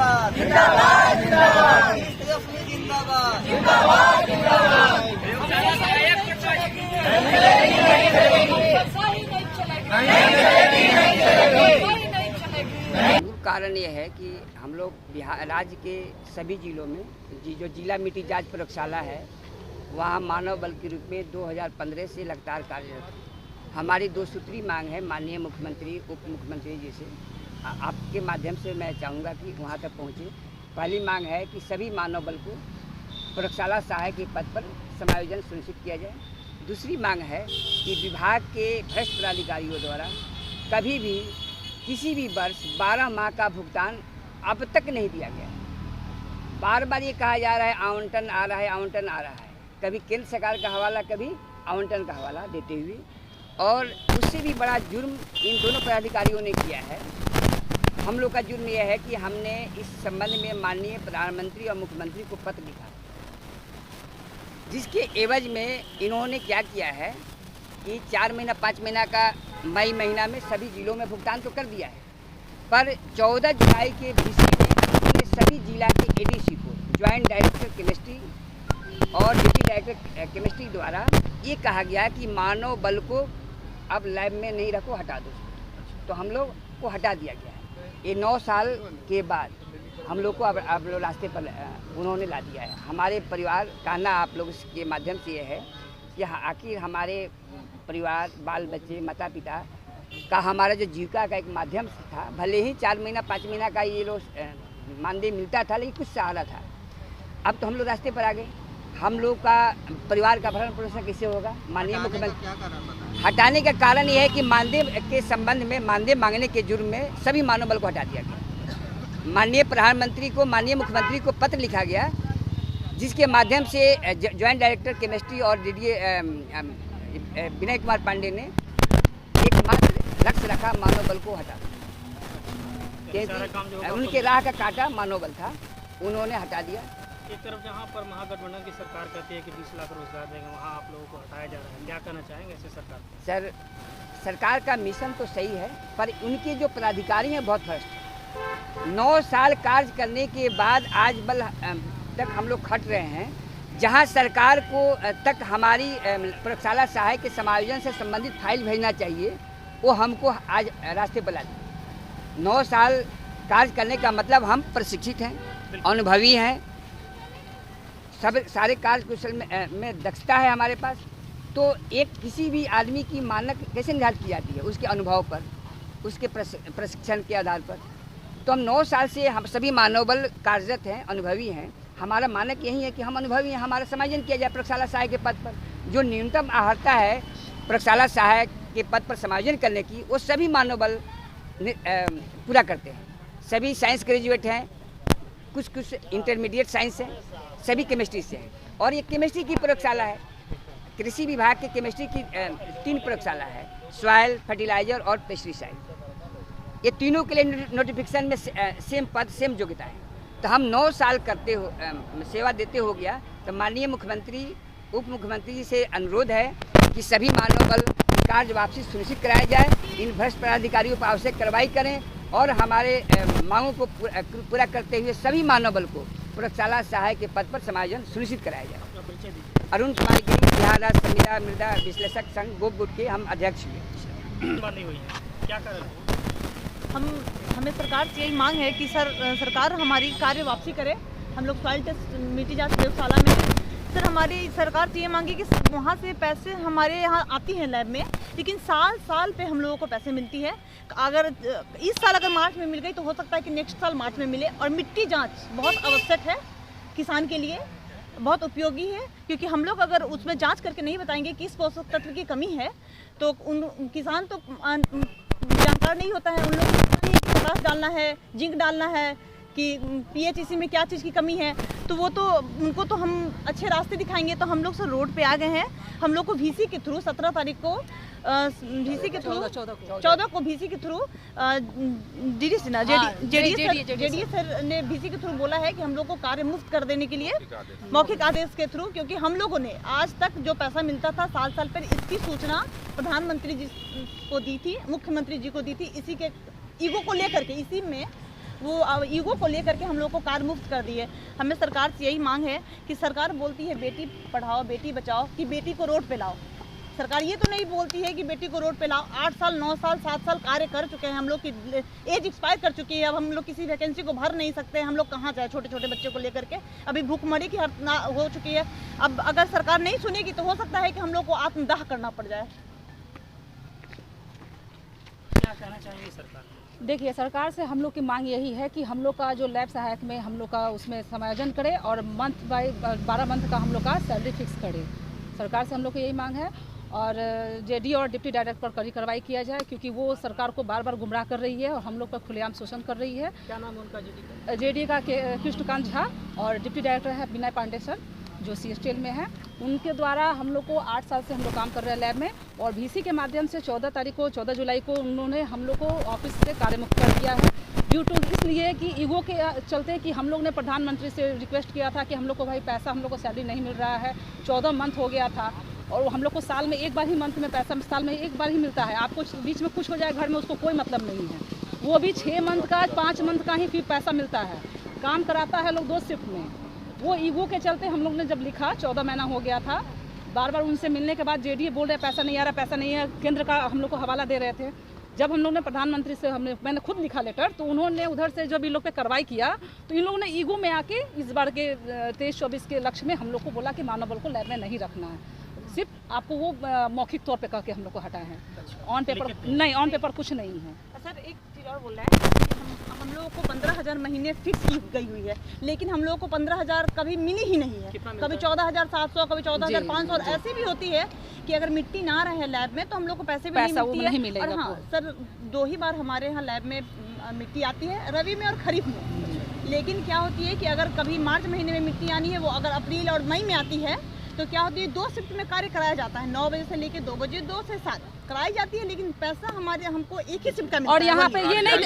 जिंदाबाद जिंदाबाद जिंदाबाद जिंदाबाद जिंदाबाद जिंदाबाद। कारण ये है कि हम लोग बिहार राज्य के सभी जिलों में जो जिला मिट्टी जांच प्रयोगशाला है वहाँ मानव बल के रूप में 2015 से लगातार कार्यरत। हमारी दो सूत्री मांग है माननीय मुख्यमंत्री उप मुख्यमंत्री जी से, आपके माध्यम से मैं चाहूँगा कि वहाँ तक पहुँचे। पहली मांग है कि सभी मानव बल को प्रयोगशाला सहायक के पद पर समायोजन सुनिश्चित किया जाए। दूसरी मांग है कि विभाग के भ्रष्ट पदाधिकारियों द्वारा कभी भी किसी भी वर्ष 12 माह का भुगतान अब तक नहीं दिया गया। बार बार ये कहा जा रहा है आवंटन आ रहा है, आवंटन आ रहा है, कभी केंद्र सरकार का हवाला कभी आवंटन का हवाला देते हुए, और उससे भी बड़ा जुर्म इन दोनों पदाधिकारियों ने किया है। हम लोग का जुर्म यह है कि हमने इस संबंध में माननीय प्रधानमंत्री और मुख्यमंत्री को पत्र लिखा, जिसके एवज में इन्होंने क्या किया है कि 4 महीना 5 महीना का मई महीना में सभी जिलों में भुगतान तो कर दिया है, पर 14 जुलाई के विषय में अपने सभी जिला के एडीसी को ज्वाइंट डायरेक्टर केमिस्ट्री और डिप्टी डायरेक्टर केमिस्ट्री द्वारा ये कहा गया कि मानव बल को अब लैब में नहीं रखो, हटा दो। तो हम लोग को हटा दिया गया है। ये 9 साल के बाद हम लोग को अब लोग रास्ते पर उन्होंने ला दिया है। हमारे परिवार कहना आप लोग के माध्यम से ये है कि आखिर हमारे परिवार बाल बच्चे माता पिता का हमारा जो जीविका का एक माध्यम था, भले ही 4 महीना 5 महीना का ये लोग मानदेय मिलता था, लेकिन कुछ सहारा था। अब तो हम लोग रास्ते पर आ गए। हम लोग का परिवार का भरण पोषण कैसे होगा? माननीय मुख्यमंत्री हटाने का कारण यह है कि मानदेय के संबंध में मानदेय मांगने के जुर्म में सभी मानव बल को हटा दिया गया। माननीय प्रधानमंत्री को माननीय मुख्यमंत्री को पत्र लिखा गया, जिसके माध्यम से ज्वाइंट डायरेक्टर केमिस्ट्री और डीडीए विनय कुमार पांडे ने एकमात्र लक्ष्य रखा मानव बल को हटा, क्योंकि उनके राह का काटा मानव बल था, उन्होंने हटा दिया। एक तरफ जहां पर महागठबंधन की सरकार कहती है कि 20 लाख रोजगार देंगे, वहां आप लोगों को हटाया जा रहा है, क्या कहना चाहेंगे ऐसे सरकार? सर, सरकार का मिशन तो सही है, पर उनके जो पदाधिकारी हैं बहुत भ्रष्ट। 9 साल कार्य करने के बाद आज बल तक हम लोग खट रहे हैं, जहां सरकार को तक हमारी प्रयोगशाला सहायक के समायोजन से संबंधित फाइल भेजना चाहिए, वो हमको आज रास्ते पर ला दी। 9 साल कार्य करने का मतलब हम प्रशिक्षित हैं, अनुभवी हैं, सब सारे कार्य कुशल में दक्षता है हमारे पास। तो एक किसी भी आदमी की मानक कैसे निर्धारित की जाती है? उसके अनुभव पर, उसके प्रशिक्षण के आधार पर। तो हम 9 साल से हम सभी मानव बल कार्यरत हैं, अनुभवी हैं। हमारा मानक यही है कि हम अनुभवी हैं, हमारा समायोजन किया जाए प्रयोगशाला सहायक के पद पर। जो न्यूनतम अर्हता है प्रयोगशाला सहायक के पद पर समायोजन करने की, वो सभी मानव बल पूरा करते हैं। सभी साइंस ग्रेजुएट हैं, कुछ इंटरमीडिएट साइंस हैं, सभी केमिस्ट्री से हैं। और ये केमिस्ट्री की प्रयोगशाला है। कृषि विभाग के केमिस्ट्री की 3 प्रयोगशाला है, सॉइल, फर्टिलाइजर और पेस्टिसाइड। ये तीनों के लिए नोटिफिकेशन में सेम पद सेम योग्यता है। तो हम 9 साल करते हो सेवा देते हो गया। तो माननीय मुख्यमंत्री उप मुख्यमंत्री जी से अनुरोध है कि सभी मानव बल कार्य वापसी सुनिश्चित कराया जाए, इन भ्रष्ट पदाधिकारियों पर आवश्यक कार्रवाई करें और हमारे मांगों को पूरा करते हुए सभी मानव बल को प्रयोगशाला सहायक के पद पर समायोजन सुनिश्चित कराया जाए। अरुण कुमार गिरी, बिहार राज्य संविदा मृदा विश्लेषक संघ गोप गुट के हम अध्यक्ष हुए। क्या करें? हमें सरकार से यही मांग है कि सरकार हमारी कार्य वापसी करे। हम लोग सॉइल टेस्ट मिट्टी जांच प्रयोगशाला में हैं। सर, हमारी सरकार से ये मांगे कि वहाँ से पैसे हमारे यहाँ आती हैं लैब में, लेकिन साल पे हम लोगों को पैसे मिलती है। अगर इस साल अगर मार्च में मिल गई तो हो सकता है कि नेक्स्ट साल मार्च में मिले। और मिट्टी जांच बहुत आवश्यक है किसान के लिए, बहुत उपयोगी है, क्योंकि हम लोग अगर उसमें जांच करके नहीं बताएंगे कि इस पोषक तत्व की कमी है तो किसान तो जानकार नहीं होता है। उन लोगों को पता नहीं है कि पोटाश डालना है, जिंक डालना है, कि पीएच इसी में क्या चीज़ की कमी है। तो वो तो उनको तो हम अच्छे रास्ते दिखाएंगे। तो हम लोग सर रोड पे आ गए हैं। हम लोग को वीसी के थ्रू 17 तारीख को वीसी के थ्रू 14 को वीसी के थ्रू जेडीएस सर ने वीसी के थ्रू बोला है कि हम लोग को कार्य मुक्त कर देने के लिए मौखिक आदेश के थ्रू, क्योंकि हम लोगों ने आज तक जो पैसा मिलता था साल पर, इसकी सूचना प्रधानमंत्री जी को दी थी, मुख्यमंत्री जी को दी थी। इसी के ईगो को लेकर के इसी में वो ईगो को लेकर के हम लोग को कार्य मुक्त कर दी है। हमें सरकार से यही मांग है कि सरकार बोलती है बेटी पढ़ाओ बेटी बचाओ कि बेटी को रोड पे लाओ। सरकार ये तो नहीं बोलती है कि बेटी को रोड पे लाओ। 8 साल 9 साल 7 साल कार्य कर चुके हैं हम लोग की एज एक्सपायर कर चुकी है। अब हम लोग किसी वैकेंसी को भर नहीं सकते। हम लोग कहाँ जाए छोटे छोटे बच्चों को लेकर के। अभी भूखमरी की हो चुकी है। अब अगर सरकार नहीं सुनेगी तो हो सकता है कि हम लोग को आत्मदाह करना पड़ जाए। क्या कहना चाहेंगे सरकार? देखिए, सरकार से हम लोग की मांग यही है कि हम लोग का जो लैब सहायक में हम लोग का उसमें समायोजन करे और मंथ बाय 12 मंथ का हम लोग का सैलरी फिक्स करे। सरकार से हम लोग की यही मांग है। और जेडी और डिप्टी डायरेक्टर पर कड़ी कार्रवाई किया जाए, क्योंकि वो सरकार को बार बार गुमराह कर रही है और हम लोग का खुलेआम शोषण कर रही है। क्या नाम है उनका जेडी का? जेडी का कृष्णकांत झा और डिप्टी डायरेक्टर है विनय पांडे सर, जो CSTL में है। उनके द्वारा हम लोग को 8 साल से हम लोग काम कर रहे हैं लैब में, और VC के माध्यम से 14 जुलाई को उन्होंने हम लोग को ऑफिस से कार्यमुक्त कर दिया है। ड्यू टू इसलिए कि ईगो के चलते कि हम लोग ने प्रधानमंत्री से रिक्वेस्ट किया था कि हम लोग को भाई पैसा, हम लोग को सैलरी नहीं मिल रहा है। 14 मंथ हो गया था और हम लोग को साल में एक बार ही मंथ में पैसा, साल में एक बार ही मिलता है। आपको बीच में कुछ हो जाए घर में, उसको कोई मतलब नहीं है। वो भी 6 मंथ का 5 मंथ का ही फिर पैसा मिलता है। काम कराता है लोग 2 शिफ्ट में। वो ईगो के चलते हम लोग ने जब लिखा, 14 महीना हो गया था, बार बार उनसे मिलने के बाद जेडी बोल रहे पैसा नहीं आ रहा, पैसा नहीं है, केंद्र का हम लोग को हवाला दे रहे थे। जब हम लोग ने प्रधानमंत्री से मैंने खुद लिखा लेटर, तो उन्होंने उधर से जब इन लोग पे कार्रवाई किया तो इन लोगों ने ईगो में आके इस बार के 23-24 के लक्ष्य में हम लोग को बोला कि मानव बल को लैब में नहीं रखना है। सिर्फ आपको वो मौखिक तौर पे कह के हम लोग को हटाए हैं। ऑन पेपर नहीं, ऑन पेपर कुछ नहीं है। सर एक चीज़ और बोल रहा है कि हम लोगों को 15,000 महीने फिक्स की गई हुई है, लेकिन हम लोगों को 15,000 कभी मिली ही नहीं है। कभी 14,700, कभी 14,500, और ऐसी भी होती है कि अगर मिट्टी ना रहे लैब में तो हम लोग को पैसे भी नहीं मिलती है। और हाँ सर, 2 ही बार हमारे यहाँ लैब में मिट्टी आती है, रबी में और खरीफ में। लेकिन क्या होती है कि अगर कभी मार्च महीने में मिट्टी आनी है, वो अगर अप्रैल और मई में आती है, तो क्या होती है 2 शिफ्ट में कार्य कराया जाता है। 9 बजे से लेकर 2 बजे, 2 से 7 कराई जाती है, लेकिन पैसा हमको एक ही शिफ्ट का मिलता है। और यहाँ पे ये नहीं,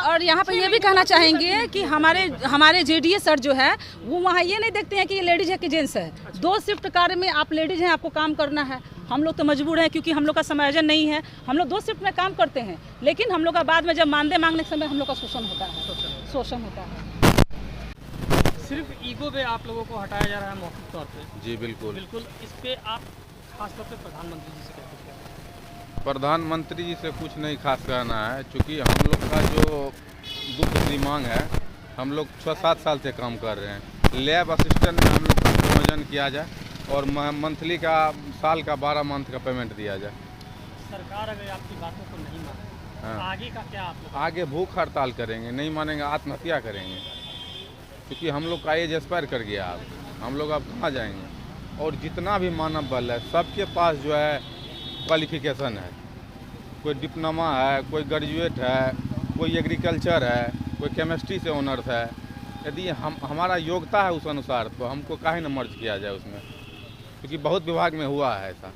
और यहाँ पे ये भी कहना चाहेंगे कि हमारे जेडीए सर जो है वो वहाँ ये नहीं देखते हैं कि ये लेडीज है कि जेंट्स है। 2 शिफ्ट कार्य में आप लेडीज हैं, आपको काम करना है। हम लोग तो मजबूर हैं क्योंकि हम लोग का समायोजन नहीं है। हम लोग 2 शिफ्ट में काम करते हैं, लेकिन हम लोग का बाद में जब मानदेय मांगने के समय हम लोग का शोषण होता है। सिर्फ ईगो पे आप लोगों को हटाया जा रहा है मौखिक तौर पे। जी बिल्कुल। इस पे आप खासतौर पे प्रधानमंत्री जी से क्या कुछ कहते हैं? प्रधानमंत्री जी से कुछ नहीं खास कहना है, क्योंकि हम लोग का जो दूसरी मांग है, हम लोग 6-7 साल से काम कर रहे हैं। लैब असिस्टेंट में हम लोग का समायोजन किया जाए और मंथली का, साल का 12 मंथ का पेमेंट दिया जाए। सरकार अगर आपकी बातों को नहीं माने, हाँ। आगे का क्या आप लोग? आगे भूख हड़ताल करेंगे, नहीं मानेंगे आत्महत्या करेंगे, क्योंकि हम लोग का एज एक्सपायर कर गया। अब हम लोग अब कहाँ जाएंगे? और जितना भी मानव बल है, सबके पास जो है क्वालिफिकेशन है। कोई डिप्लोमा है, कोई ग्रेजुएट है, कोई एग्रीकल्चर है, कोई केमिस्ट्री से ऑनर्स है। यदि हमारा योग्यता है उस अनुसार, तो हमको काहे न मर्ज किया जाए उसमें, क्योंकि बहुत विभाग में हुआ है ऐसा।